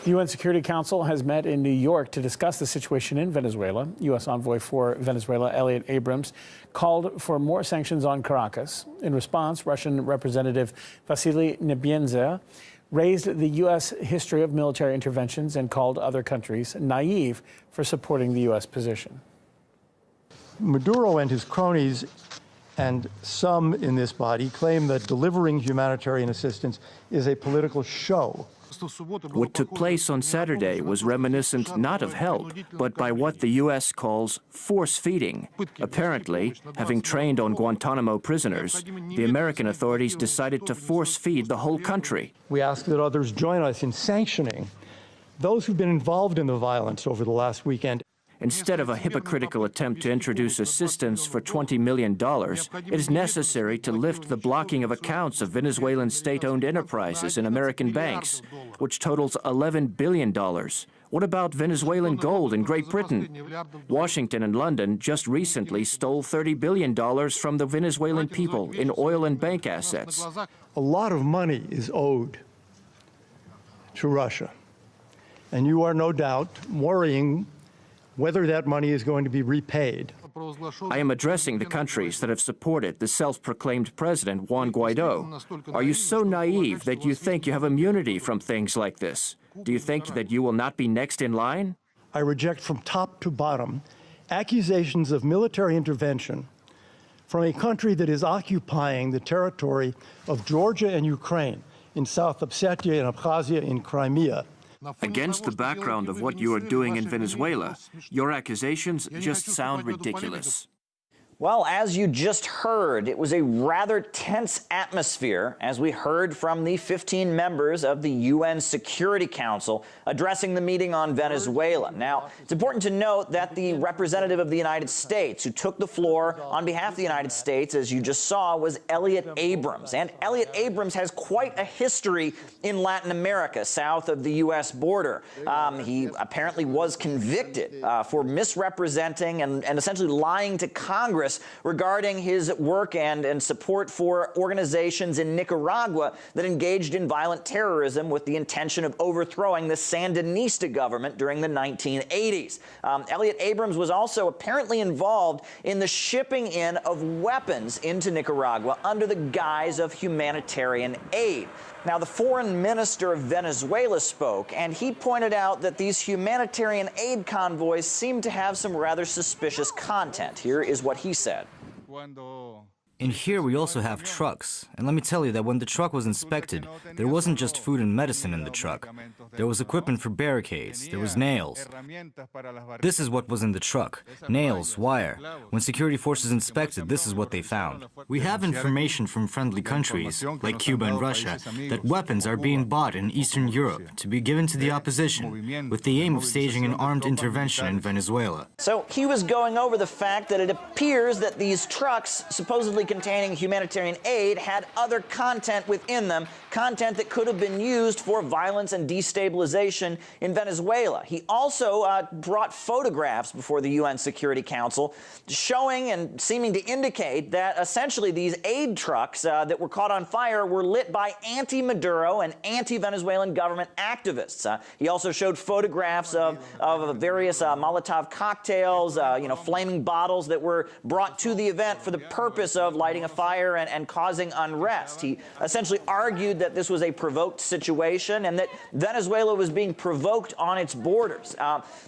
The UN Security Council has met in New York to discuss the situation in Venezuela. U.S. envoy for Venezuela, Elliot Abrams, called for more sanctions on Caracas. In response, Russian Representative Vasily Nebenzia raised the U.S. history of military interventions and called other countries naive for supporting the U.S. position. Maduro and his cronies and some in this body claim that delivering humanitarian assistance is a political show. What took place on Saturday was reminiscent not of help, but by what the U.S. calls force-feeding. Apparently, having trained on Guantanamo prisoners, the American authorities decided to force-feed the whole country. We ask that others join us in sanctioning those who've been involved in the violence over the last weekend. Instead of a hypocritical attempt to introduce assistance for $20 million, it is necessary to lift the blocking of accounts of Venezuelan state-owned enterprises in American banks, which totals $11 billion. What about Venezuelan gold in Great Britain? Washington and London just recently stole $30 billion from the Venezuelan people in oil and bank assets. A lot of money is owed to Russia, and you are no doubt worrying whether that money is going to be repaid. I am addressing the countries that have supported the self-proclaimed president, Juan Guaido. Are you so naive that you think you have immunity from things like this? Do you think that you will not be next in line? I reject from top to bottom accusations of military intervention from a country that is occupying the territory of Georgia and Ukraine, in South Ossetia and Abkhazia, in Crimea. Against the background of what you are doing in Venezuela, your accusations just sound ridiculous. Well, as you just heard, it was a rather tense atmosphere as we heard from the 15 members of the UN Security Council addressing the meeting on Venezuela. Now, it's important to note that the representative of the United States who took the floor on behalf of the United States, as you just saw, was Elliot Abrams. And Elliot Abrams has quite a history in Latin America, south of the U.S. border. He apparently was convicted for misrepresenting and essentially lying to Congress regarding his work and support for organizations in Nicaragua that engaged in violent terrorism with the intention of overthrowing the Sandinista government during the 1980s. Elliot Abrams was also apparently involved in the shipping in of weapons into Nicaragua under the guise of humanitarian aid. Now, the foreign minister of Venezuela spoke, and he pointed out that these humanitarian aid convoys seem to have some rather suspicious content. Here is what he said. In here, we also have trucks. And let me tell you that when the truck was inspected, there wasn't just food and medicine in the truck. There was equipment for barricades. There was nails. This is what was in the truck. Nails, wire. When security forces inspected, this is what they found. We have information from friendly countries, like Cuba and Russia, that weapons are being bought in Eastern Europe to be given to the opposition, with the aim of staging an armed intervention in Venezuela. So he was going over the fact that it appears that these trucks, supposedly containing humanitarian aid, had other content within them, content that could have been used for violence and destabilization in Venezuela. He also brought photographs before the UN Security Council showing and seeming to indicate that essentially these aid trucks that were caught on fire were lit by anti-Maduro and anti-Venezuelan government activists. He also showed photographs of various Molotov cocktails, flaming bottles that were brought to the event for the purpose of lighting a fire and causing unrest. He essentially argued that this was a provoked situation and that Venezuela was being provoked on its borders.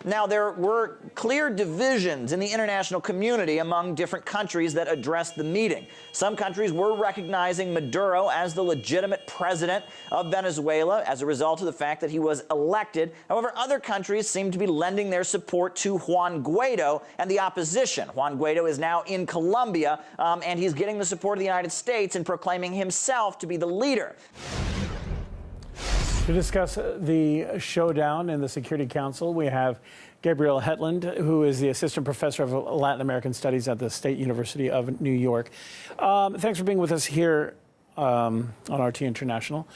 Now, there were clear divisions in the international community among different countries that addressed the meeting. Some countries were recognizing Maduro as the legitimate president of Venezuela as a result of the fact that he was elected. However, other countries seem to be lending their support to Juan Guaido and the opposition. Juan Guaido is now in Colombia, and he's getting the support of the United States and proclaiming himself to be the leader. To discuss the showdown in the Security Council, we have Gabriel Hetland, who is the Assistant Professor of Latin American Studies at the State University of New York. Thanks for being with us here on RT International.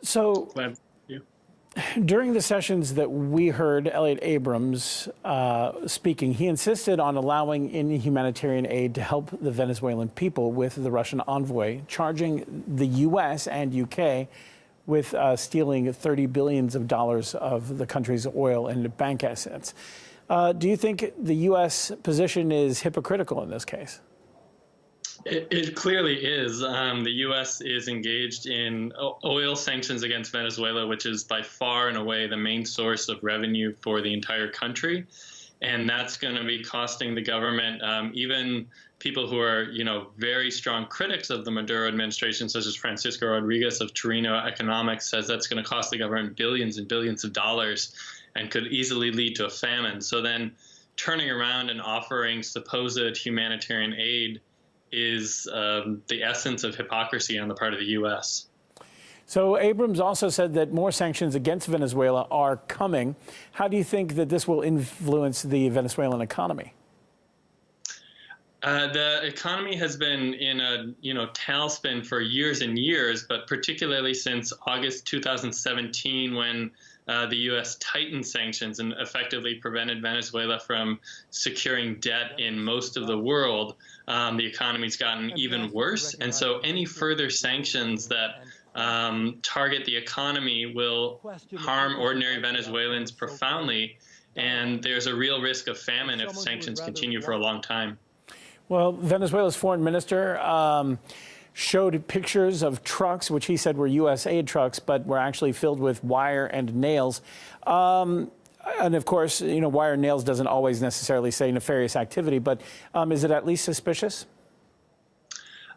So, Glad you. During the sessions that we heard Elliot Abrams speaking, he insisted on allowing in humanitarian aid to help the Venezuelan people with the Russian envoy, charging the U.S. and U.K. with stealing $30 billion of the country's oil and bank assets. Do you think the U.S. position is hypocritical in this case? It clearly is. The U.S. is engaged in oil sanctions against Venezuela, which is by far and away the main source of revenue for the entire country. And that's going to be costing the government, even people who are, very strong critics of the Maduro administration, such as Francisco Rodriguez of Torino Economics, says that's going to cost the government billions and billions of dollars and could easily lead to a famine. So then turning around and offering supposed humanitarian aid is the essence of hypocrisy on the part of the U.S. So Abrams also said that more sanctions against Venezuela are coming. How do you think that this will influence the Venezuelan economy? The economy has been in a tailspin for years and years, but particularly since August 2017, when the U.S. tightened sanctions and effectively prevented Venezuela from securing debt in most of the world, the economy's gotten even worse. And so any further sanctions that target the economy will harm ordinary Venezuelans profoundly, and there's a real risk of famine if sanctions continue for a long time. Well, Venezuela's foreign minister showed pictures of trucks, which he said were U.S. aid trucks, but were actually filled with wire and nails. And of course, wire and nails doesn't always necessarily say nefarious activity, but is it at least suspicious?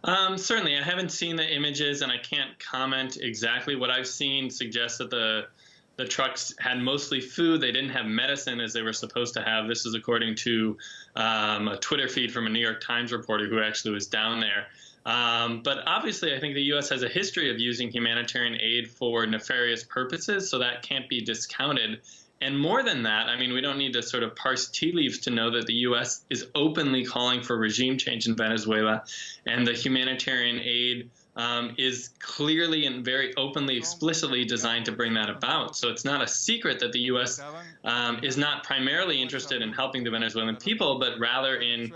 Certainly. I haven't seen the images, and I can't comment exactly. What I've seen suggests that the trucks had mostly food. They didn't have medicine as they were supposed to have. This is according to a Twitter feed from a New York Times reporter who actually was down there. But obviously, I think the U.S. has a history of using humanitarian aid for nefarious purposes, so that can't be discounted. And more than that, I mean, we don't need to sort of parse tea leaves to know that the U.S. is openly calling for regime change in Venezuela, and the humanitarian aid is clearly and very openly, explicitly designed to bring that about. So it's not a secret that the U.S. Is not primarily interested in helping the Venezuelan people, but rather in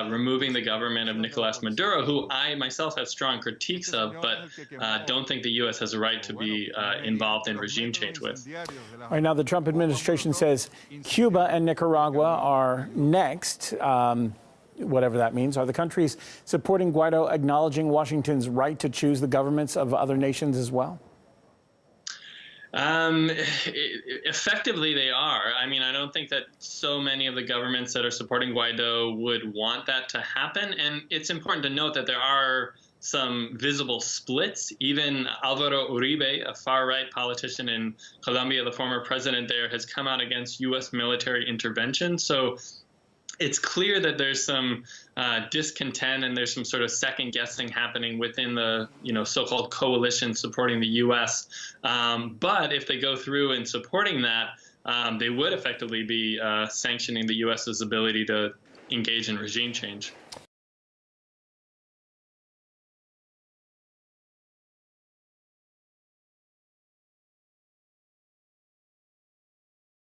removing the government of Nicolas Maduro, who I myself have strong critiques of, but don't think the U.S. has a right to be involved in regime change with. All right, now the Trump administration says Cuba and Nicaragua are next. Whatever that means. Are the countries supporting Guaido acknowledging Washington's right to choose the governments of other nations as well? Effectively, they are. I mean, I don't think that so many of the governments that are supporting Guaido would want that to happen. And it's important to note that there are some visible splits. Even Alvaro Uribe, a far-right politician in Colombia, the former president there, has come out against U.S. military intervention. So it's clear that there's some discontent and there's some sort of second guessing happening within the so-called coalition supporting the U.S. But if they go through in supporting that, they would effectively be sanctioning the U.S.'s ability to engage in regime change.